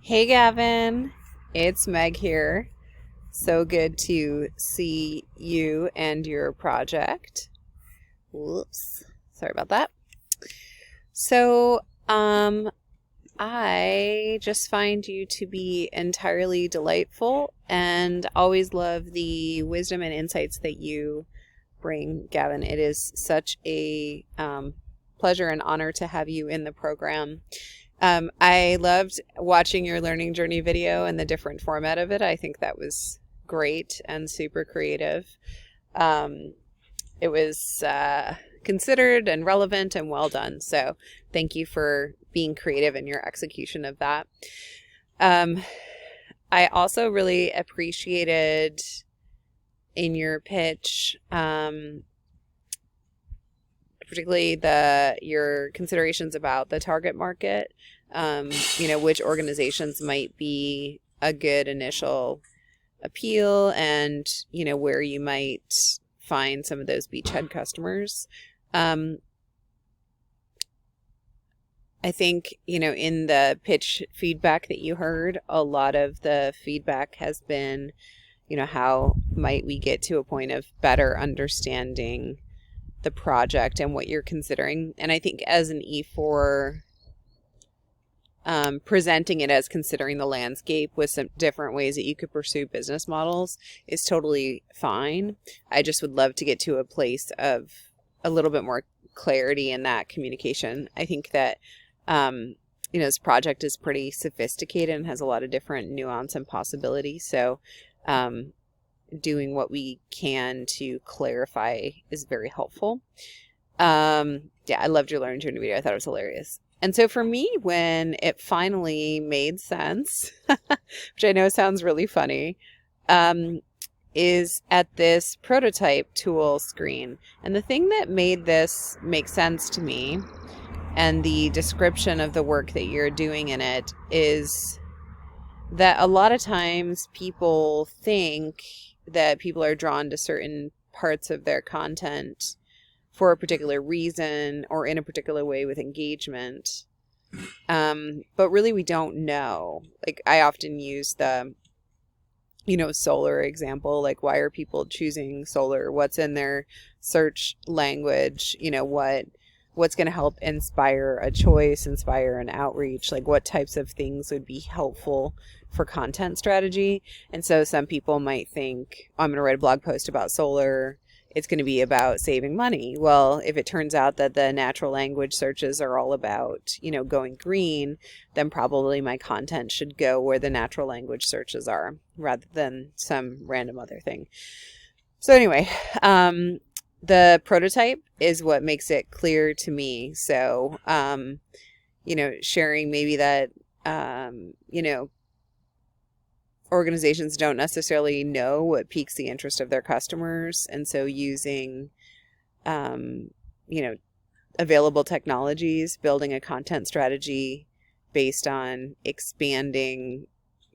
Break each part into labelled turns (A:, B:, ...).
A: Hey Gavin, it's Meg here. So good to see you and your project. Whoops, sorry about that. So, I just find you to be entirely delightful and always love the wisdom and insights that you bring, Gavin. It is such a pleasure and honor to have you in the program. I loved watching your learning journey video and the different format of it. I think that was great and super creative. Um, it was considered and relevant and well done. So thank you for being creative in your execution of that. Um, I also really appreciated in your pitch, particularly your considerations about the target market, which organizations might be a good initial appeal and, where you might find some of those beachhead customers. I think, in the pitch feedback that you heard, a lot of the feedback has been, how might we get to a point of better understanding the project and what you're considering. And I think as an E4, presenting it as considering the landscape with some different ways that you could pursue business models is totally fine. I just would love to get to a place of a little bit more clarity in that communication. I think that, this project is pretty sophisticated and has a lot of different nuance and possibility. So, doing what we can to clarify is very helpful. Yeah, I loved your learning journey video. I thought it was hilarious. And so for me, when it finally made sense, which I know sounds really funny, is at this prototype tool screen. And the thing that made this make sense to me and the description of the work that you're doing in it is that a lot of times people think that people are drawn to certain parts of their content for a particular reason or in a particular way with engagement. But really we don't know. Like I often use the, solar example, like why are people choosing solar? What's in their search language? What's going to help inspire a choice, inspire an outreach? Like what types of things would be helpful for content strategy? And so some people might think, I'm going to write a blog post about solar. It's going to be about saving money. Well, if it turns out that the natural language searches are all about, going green, then probably my content should go where the natural language searches are rather than some random other thing. So anyway, the prototype is what makes it clear to me. So, sharing maybe that, organizations don't necessarily know what piques the interest of their customers. And so using, available technologies, building a content strategy based on expanding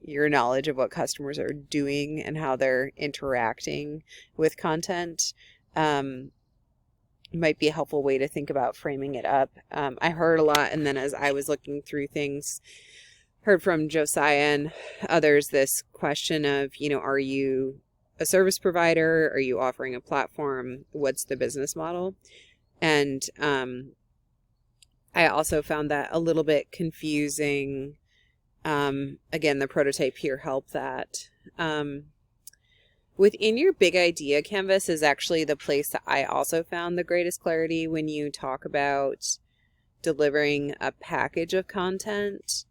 A: your knowledge of what customers are doing and how they're interacting with content, might be a helpful way to think about framing it up. I heard a lot, and then as I was looking through things, heard from Josiah and others this question of, are you a service provider? Are you offering a platform? What's the business model? And I also found that a little bit confusing. Again, the prototype here helped that. Within your big idea canvas is actually the place that I also found the greatest clarity when you talk about delivering a package of content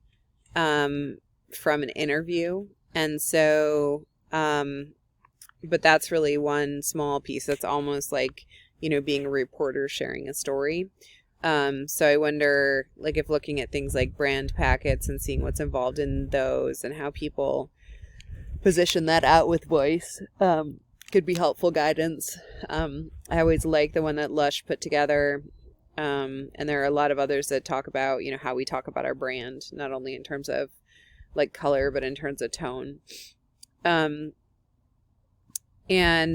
A: from an interview. And so, but that's really one small piece. That's almost like, being a reporter sharing a story. So I wonder, like, if looking at things like brand packets and seeing what's involved in those and how people position that out with voice, could be helpful guidance. I always like the one that Lush put together. And there are a lot of others that talk about, how we talk about our brand, not only in terms of like color, but in terms of tone. And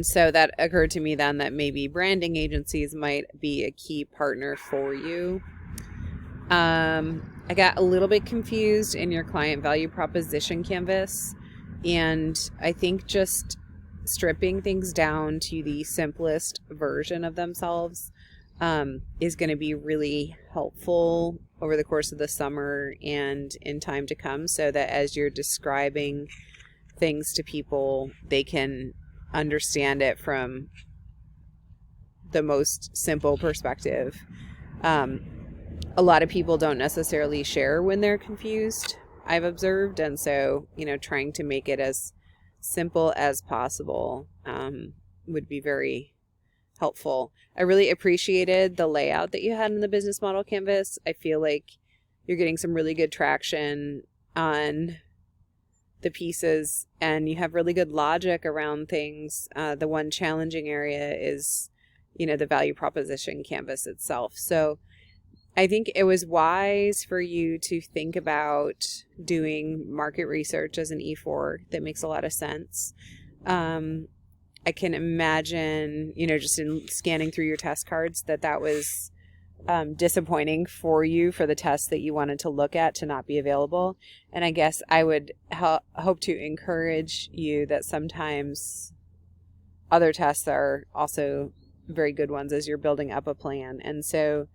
A: so that occurred to me then that maybe branding agencies might be a key partner for you. I got a little bit confused in your client value proposition canvas, and I think just stripping things down to the simplest version of themselves is going to be really helpful over the course of the summer and in time to come, so that as you're describing things to people, they can understand it from the most simple perspective. A lot of people don't necessarily share when they're confused, I've observed. And so, trying to make it as simple as possible would be very helpful. I really appreciated the layout that you had in the business model canvas. I feel like you're getting some really good traction on the pieces, and you have really good logic around things. The one challenging area is, the value proposition canvas itself. So I think it was wise for you to think about doing market research as an E4. That makes a lot of sense. I can imagine, just in scanning through your test cards, that was disappointing for you, for the tests that you wanted to look at to not be available. And I guess I would hope to encourage you that sometimes other tests are also very good ones as you're building up a plan. And so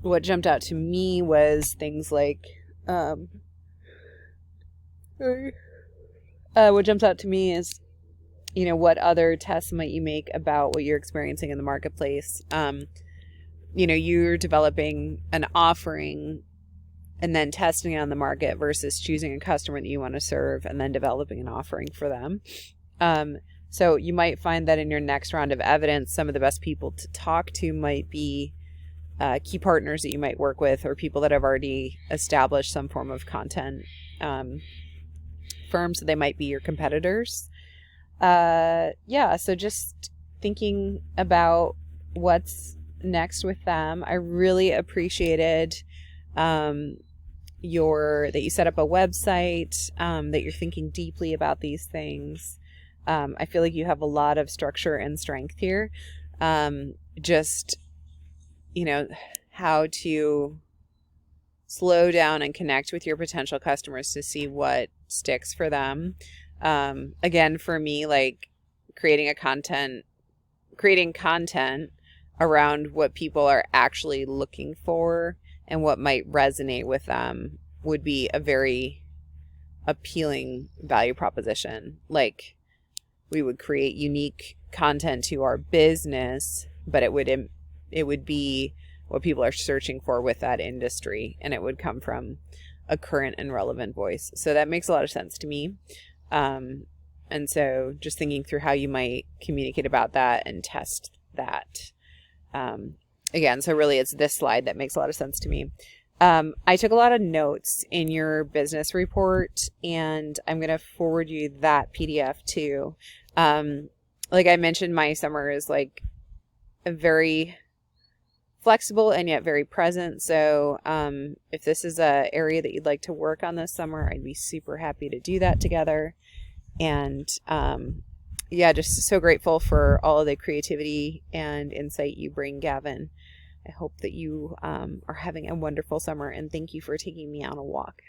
A: what jumped out to me was things like, what jumped out to me is, what other tests might you make about what you're experiencing in the marketplace? You're developing an offering and then testing it on the market versus choosing a customer that you want to serve and then developing an offering for them. So you might find that in your next round of evidence, some of the best people to talk to might be key partners that you might work with, or people that have already established some form of content firms. So they might be your competitors. So just thinking about what's next with them. I really appreciated that you set up a website, that you're thinking deeply about these things. I feel like you have a lot of structure and strength here. Just, how to slow down and connect with your potential customers to see what sticks for them. Again, for me, like creating content around what people are actually looking for and what might resonate with them would be a very appealing value proposition. Like, we would create unique content to our business, but it would be what people are searching for with that industry, and it would come from a current and relevant voice. So that makes a lot of sense to me. And so just thinking through how you might communicate about that and test that. Again, so really it's this slide that makes a lot of sense to me. I took a lot of notes in your business report, and I'm going to forward you that PDF too. Like I mentioned, my summer is like a very flexible and yet very present. So if this is an area that you'd like to work on this summer, I'd be super happy to do that together. And just so grateful for all of the creativity and insight you bring, Gavin. I hope that you are having a wonderful summer, and thank you for taking me on a walk.